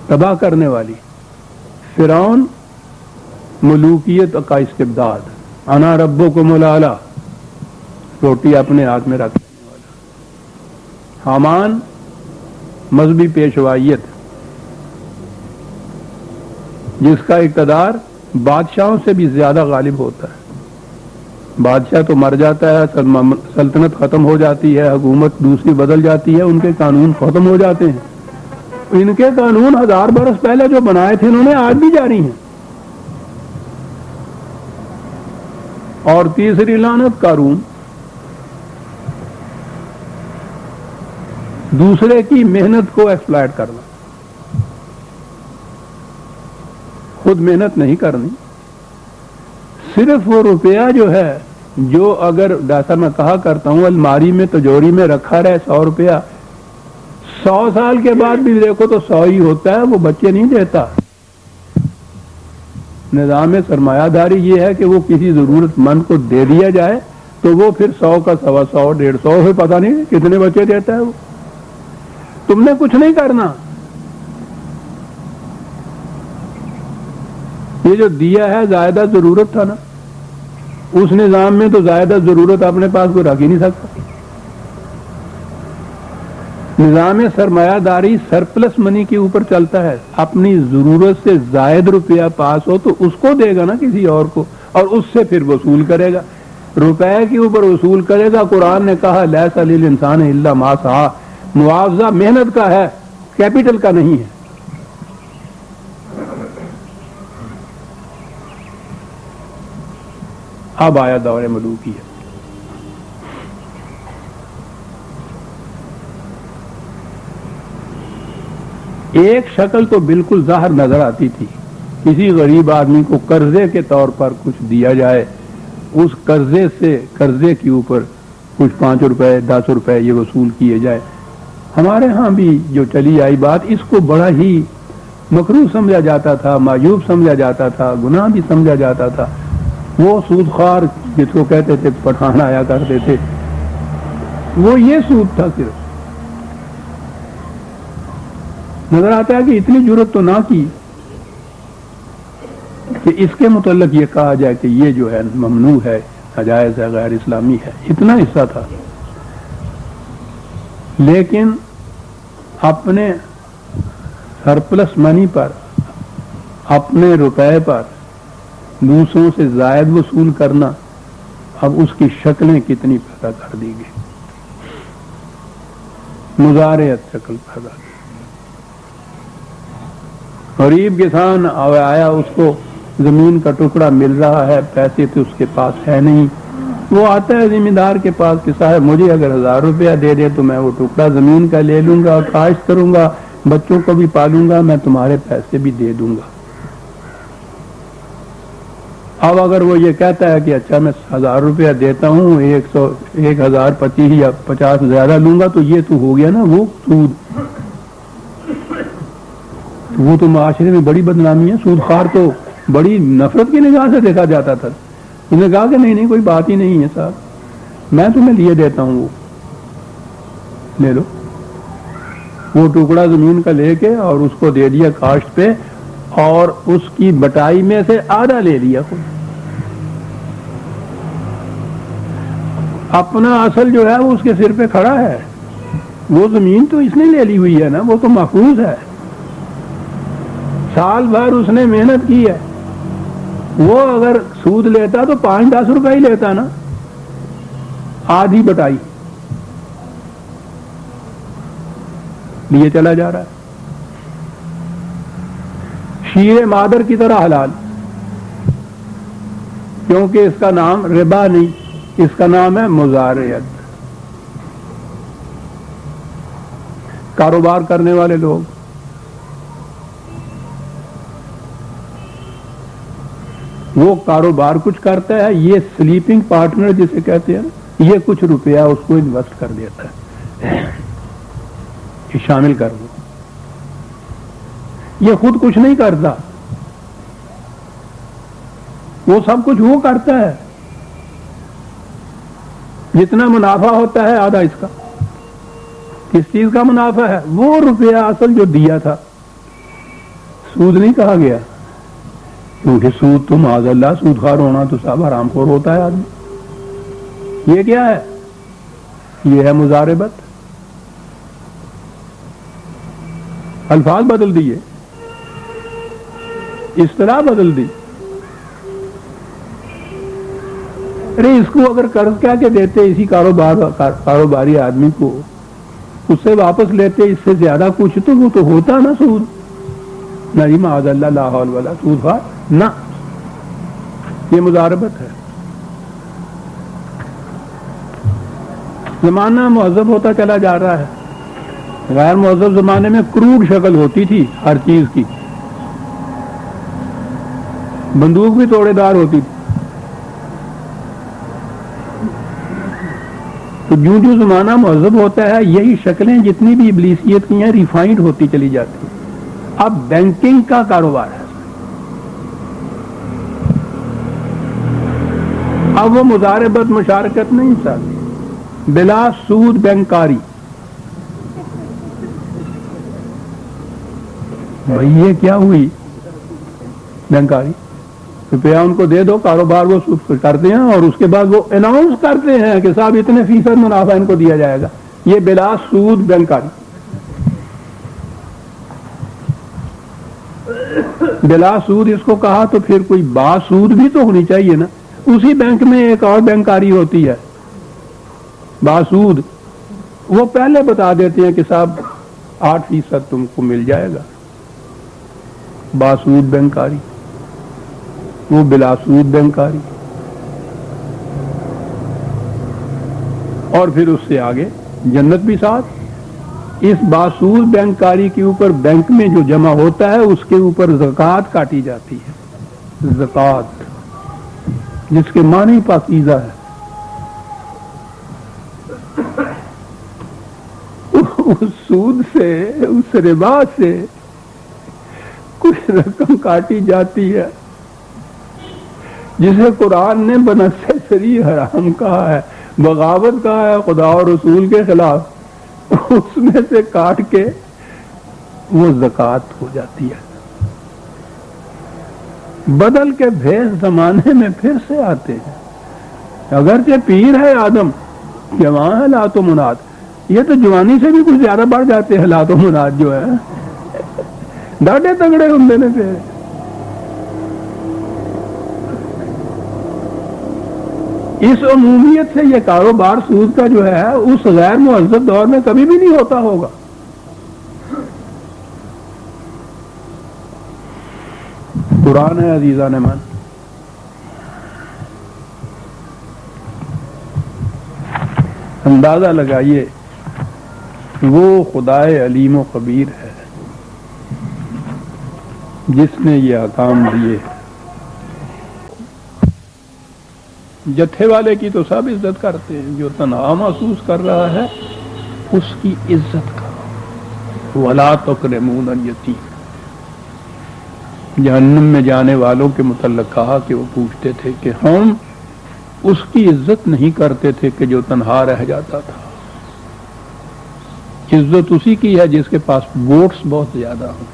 تباہ کرنے والی. فرعون ملوکیت کا استبداد, انا ربکم الاعلی, روٹی اپنے ہاتھ میں رکھ لینے والا. حامان مذہبی پیشوائیت, جس کا اقتدار بادشاہوں سے بھی زیادہ غالب ہوتا ہے. بادشاہ تو مر جاتا ہے, سلطنت ختم ہو جاتی ہے, حکومت دوسری بدل جاتی ہے, ان کے قانون ختم ہو جاتے ہیں. ان کے قانون 1000 برس پہلے جو بنائے تھے انہوں نے آج بھی جاری ہیں. اور تیسری لعنت قارون, دوسرے کی محنت کو ایکسپلائٹ کرنا, خود محنت نہیں کرنی. صرف وہ روپیہ جو ہے, جو اگر جیسا میں کہا کرتا ہوں الماری میں تجوری میں رکھا رہے 100 روپیہ, 100 سال کے بعد بھی دیکھو تو 100 ہی ہوتا ہے, وہ بچے نہیں دیتا. نظام سرمایہ داری یہ ہے کہ وہ کسی ضرورت مند کو دے دیا جائے تو وہ پھر 100 کا 125 150 سے پتہ نہیں کتنے بچے دیتا ہے. وہ تم نے کچھ نہیں کرنا. یہ جو دیا ہے زائدہ ضرورت تھا نا, اس نظام میں تو زائدہ ضرورت اپنے پاس کوئی رکھ ہی نہیں سکتا. نظام سرمایہ داری سرپلس منی کے اوپر چلتا ہے. اپنی ضرورت سے زائد روپیہ پاس ہو تو اس کو دے گا نا کسی اور کو, اور اس سے پھر وصول کرے گا. روپے کے اوپر وصول کرے گا. قرآن نے کہا لیس للانسان الا ما سعی, معاوضہ محنت کا ہے, کیپٹل کا نہیں ہے. اب آیا دور ملوکیت. ایک شکل تو بالکل ظاہر نظر آتی تھی, کسی غریب آدمی کو قرضے کے طور پر کچھ دیا جائے, اس قرضے سے قرضے کے اوپر کچھ 5 روپے 10 روپے یہ وصول کیے جائے. ہمارے ہاں بھی جو چلی آئی بات, اس کو بڑا ہی مکروہ سمجھا جاتا تھا, معیوب سمجھا جاتا تھا, گناہ بھی سمجھا جاتا تھا. وہ سود خوار جس کو کہتے تھے پٹھان آیا کرتے تھے, وہ یہ سود تھا. صرف نظر آتا ہے کہ اتنی جرت تو نہ کی کہ اس کے متعلق یہ کہا جائے کہ یہ جو ہے ممنوع ہے, ناجائز ہے, غیر اسلامی ہے. اتنا حصہ تھا. لیکن اپنے سرپلس منی پر, اپنے روپے پر دوسروں سے زائد وصول کرنا, اب اس کی شکلیں کتنی پیدا کر دی گئی. مزارعت شکل پیدا کی. غریب کسان آیا, اس کو زمین کا ٹکڑا مل رہا ہے, پیسے تو اس کے پاس ہے نہیں. وہ آتا ہے ذمہ دار کے پاس کہ صاحب مجھے اگر 1000 روپیہ دے دے تو میں وہ ٹکڑا زمین کا لے لوں گا, کاشت کروں گا, بچوں کو بھی پالوں گا, میں تمہارے پیسے بھی دے دوں گا. اب اگر وہ یہ کہتا ہے کہ اچھا میں 1000 روپیہ دیتا ہوں, 1025 یا 50 زیادہ لوں گا, تو یہ تو ہو گیا نا وہ سود. وہ تو معاشرے میں بڑی بدنامی ہے. سود خوار تو بڑی نفرت کی نگاہ سے دیکھا جاتا تھا. اس نے کہا کہ نہیں کوئی بات ہی نہیں ہے صاحب, میں تمہیں لیے دیتا ہوں, وہ لے لو. وہ ٹکڑا زمین کا لے کے اور اس کو دے دیا کاشت پہ, اور اس کی بٹائی میں سے آدھا لے لیا خود. اپنا اصل جو ہے وہ اس کے سر پہ کھڑا ہے. وہ زمین تو اس نے لے لی ہوئی ہے نا, وہ تو محفوظ ہے. سال بھر اس نے محنت کی ہے. وہ اگر سود لیتا تو 5-10 روپے ہی لیتا نا, آدھی بٹائی لیے چلا جا رہا ہے. شیر مادر کی طرح حلال, کیونکہ اس کا نام ربا نہیں, اس کا نام ہے مزارعت. کاروبار کرنے والے لوگ وہ کاروبار کچھ کرتا ہے, یہ سلیپنگ پارٹنر جسے کہتے ہیں, یہ کچھ روپیہ اس کو انویسٹ کر دیتا ہے, یہ شامل کر دو. یہ خود کچھ نہیں کرتا, وہ سب کچھ وہ کرتا ہے. جتنا منافع ہوتا ہے آدھا اس کا. کس چیز کا منافع ہے؟ وہ روپیہ اصل جو دیا تھا سود نہیں کہا گیا، کیونکہ سود تو معاذ اللہ سود خوار ہونا تو سب حرام خور ہوتا ہے آدمی۔ یہ کیا ہے؟ یہ ہے مضاربت۔ الفاظ بدل دیے، اصطلاح بدل دی۔ ارے اس کو اگر قرض کیا کہ دیتے اسی کاروباری آدمی کو، اس سے واپس لیتے اس سے زیادہ کچھ، تو وہ تو ہوتا نا سود۔ نہ جی معاذ اللہ لا حول ولا سود خوار نہ، یہ مضاربت ہے۔ زمانہ مہذب ہوتا چلا جا رہا ہے، غیر مہذب زمانے میں کروڑ شکل ہوتی تھی ہر چیز کی، بندوق بھی توڑے دار ہوتی تھی۔ تو جو جو زمانہ مہذب ہوتا ہے یہی شکلیں جتنی بھی ابلیسیت کی ہیں ریفائنڈ ہوتی چلی جاتی ہیں۔ اب بینکنگ کا کاروبار ہے، اب وہ مضاربت مشارکت نہیں چاہتی، بلا سود بینکاری۔ بھائی یہ کیا ہوئی بینکاری؟ روپیہ ان کو دے دو، کاروبار وہ کرتے ہیں اور اس کے بعد وہ اناؤنس کرتے ہیں کہ صاحب اتنے فیصد منافع ان کو دیا جائے گا۔ یہ بلا سود بینکاری۔ بلا سود اس کو کہا تو پھر کوئی باسود بھی تو ہونی چاہیے نا۔ اسی بینک میں ایک اور بینکاری ہوتی ہے باسود، وہ پہلے بتا دیتے ہیں کہ صاحب 8% تم کو مل جائے گا، باسود بینکاری، وہ بلا سود بینکاری۔ اور پھر اس سے آگے جنت بھی ساتھ۔ اس باسود بینکاری کے اوپر بینک میں جو جمع ہوتا ہے اس کے اوپر زکوٰۃ کاٹی جاتی ہے، زکوٰۃ جس کے معنی پاکیزہ ہے۔ اس سود سے، اس ربا سے کچھ رقم کاٹی جاتی ہے جسے قرآن نے بنص صریح حرام کہا ہے، بغاوت کہا ہے خدا اور رسول کے خلاف، اس میں سے کاٹ کے وہ زکوٰۃ ہو جاتی ہے۔ بدل کے بھیس زمانے میں پھر سے آتے ہیں، اگرچہ پیر ہے آدم، جوان ہے لات و مناد، یہ تو جوانی سے بھی کچھ زیادہ بڑھ جاتے ہیں لات و مناد جو ہے، ڈاڈے تگڑے ہوں نے پھر۔ اس عمومیت سے یہ کاروبار سود کا جو ہے اس غیر مہذب دور میں کبھی بھی نہیں ہوتا ہوگا۔ قرآن ہے عزیزان من، اندازہ لگائیے وہ خدائے علیم و خبیر ہے جس نے یہ احکام دیے۔ جتھے والے کی تو سب عزت کرتے ہیں، جو تنہا محسوس کر رہا ہے اس کی عزت کرو۔ وَلَا تَكْرِمُونَ الْيَتِيمَ۔ جہنم میں جانے والوں کے متعلق کہا کہ وہ پوچھتے تھے کہ ہم اس کی عزت نہیں کرتے تھے کہ جو تنہا رہ جاتا تھا۔ عزت اسی کی ہے جس کے پاس ووٹس بہت زیادہ ہوں۔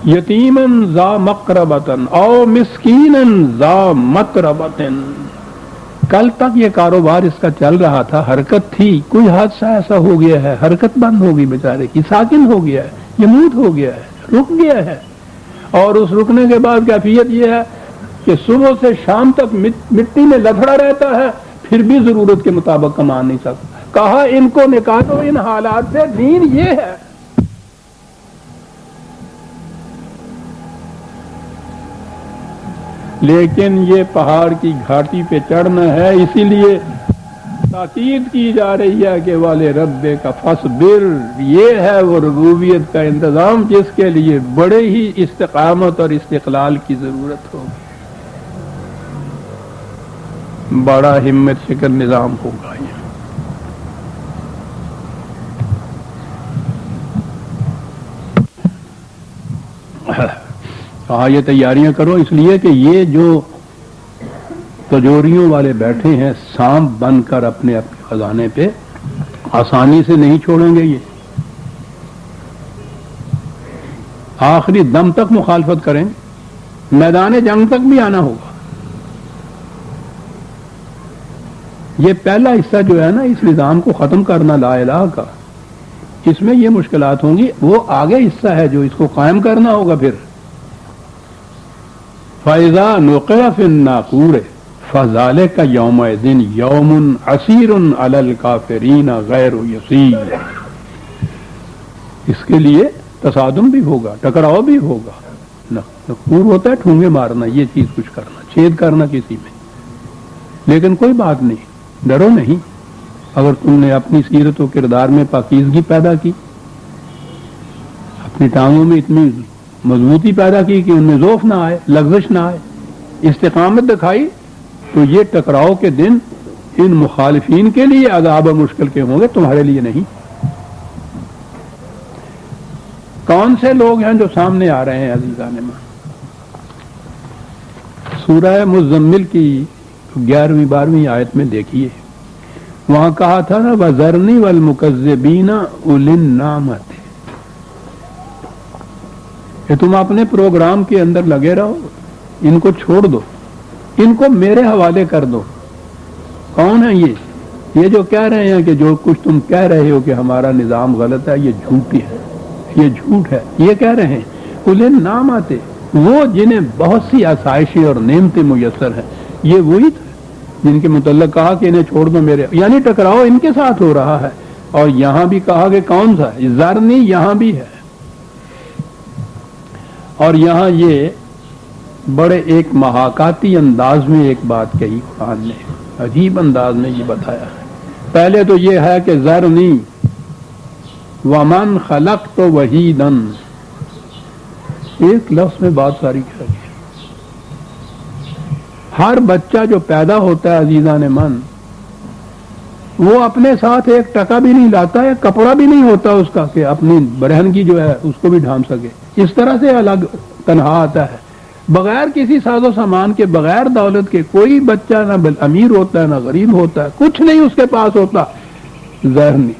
یتیمن ذا مقربتن او مسکینن ذا متربتن۔ کل تک یہ کاروبار اس کا چل رہا تھا، حرکت تھی، کوئی حادثہ ایسا ہو گیا ہے، حرکت بند ہوگی بیچارے کی، ساکن ہو گیا ہے، یمود ہو گیا ہے، رک گیا ہے۔ اور اس رکنے کے بعد کیفیت یہ ہے کہ صبح سے شام تک مٹی میں لتڑا رہتا ہے، پھر بھی ضرورت کے مطابق کما نہیں سکتا۔ کہا ان کو نکالو ان حالات سے، دین یہ ہے۔ لیکن یہ پہاڑ کی گھاٹی پہ چڑھنا ہے، اسی لیے تاکید کی جا رہی ہے کہ والے رب کا فصبر، یہ ہے وہ ربوبیت کا انتظام جس کے لیے بڑے ہی استقامت اور استقلال کی ضرورت ہوگی، بڑا ہمت شکن نظام ہوگا یہ۔ کہا یہ تیاریاں کرو، اس لیے کہ یہ جو تجوریوں والے بیٹھے ہیں سانپ بن کر اپنے اپنے خزانے پہ، آسانی سے نہیں چھوڑیں گے یہ۔ آخری دم تک مخالفت کریں گے, میدان جنگ تک بھی آنا ہوگا. یہ پہلا حصہ جو ہے نا اس نظام کو ختم کرنا لا الہ کا, اس میں یہ مشکلات ہوں گی. وہ آگے حصہ ہے جو اس کو قائم کرنا ہوگا. پھر فَإِذَا نُقِرَ فِي النَّاقُورِ فَذَلِكَ يَوْمَئِذٍ يَوْمٌ عَسِيرٌ عَلَى الْكَافِرِينَ غَيْرُ يَسِيرٍ. اس کے لیے تصادم بھی ہوگا, ٹکراؤ بھی ہوگا. نقور ہوتا ہے ٹھونگے مارنا, یہ چیز کچھ کرنا, چھید کرنا کسی میں. لیکن کوئی بات نہیں, ڈرو نہیں. اگر تم نے اپنی سیرت و کردار میں پاکیزگی پیدا کی, اپنی ٹانگوں میں اتنی مضبوطی پیدا کی کہ ان میں ضعف نہ آئے, لغزش نہ آئے, استقامت دکھائی, تو یہ ٹکراؤ کے دن ان مخالفین کے لیے عذاب مشکل کے ہوں گے, تمہارے لیے نہیں. کون سے لوگ ہیں جو سامنے آ رہے ہیں عزیزان من؟ سورہ مزمل کی 11ویں 12ویں آیت میں دیکھیے, وہاں کہا تھا نا وَذَرْنِي وَالْمُكَذِّبِينَ أُولِي النَّعْمَةِ, کہ تم اپنے پروگرام کے اندر لگے رہو, ان کو چھوڑ دو, ان کو میرے حوالے کر دو. کون ہے یہ جو کہہ رہے ہیں کہ جو کچھ تم کہہ رہے ہو کہ ہمارا نظام غلط ہے, یہ جھوٹی ہے, یہ جھوٹ ہے. یہ کہہ رہے ہیں اولِي النَّعْمَةِ, وہ جنہیں بہت سی آسائشیں اور نعمتیں میسر ہیں. یہ وہی تھے جن کے متعلق کہا کہ انہیں چھوڑ دو میرے, یعنی ٹکراؤ ان کے ساتھ ہو رہا ہے. اور یہاں بھی کہا کہ کون سا ذرنی, یہاں بھی ہے. اور یہاں یہ بڑے ایک محاکاتی انداز میں ایک بات کہی قرآن نے, عجیب انداز میں یہ بتایا. پہلے تو یہ ہے کہ ذرنی ومن خلقت وحیدا, ایک لفظ میں بات ساری کہہ گئی. ہر بچہ جو پیدا ہوتا ہے عزیزان من, وہ اپنے ساتھ ایک ٹکا بھی نہیں لاتا ہے, کپڑا بھی نہیں ہوتا اس کا کہ اپنی برہن کی جو ہے اس کو بھی ڈھانپ سکے. اس طرح سے الگ تنہا آتا ہے, بغیر کسی ساز و سامان کے, بغیر دولت کے. کوئی بچہ نہ امیر ہوتا ہے نہ غریب ہوتا ہے, کچھ نہیں اس کے پاس ہوتا. ذرنی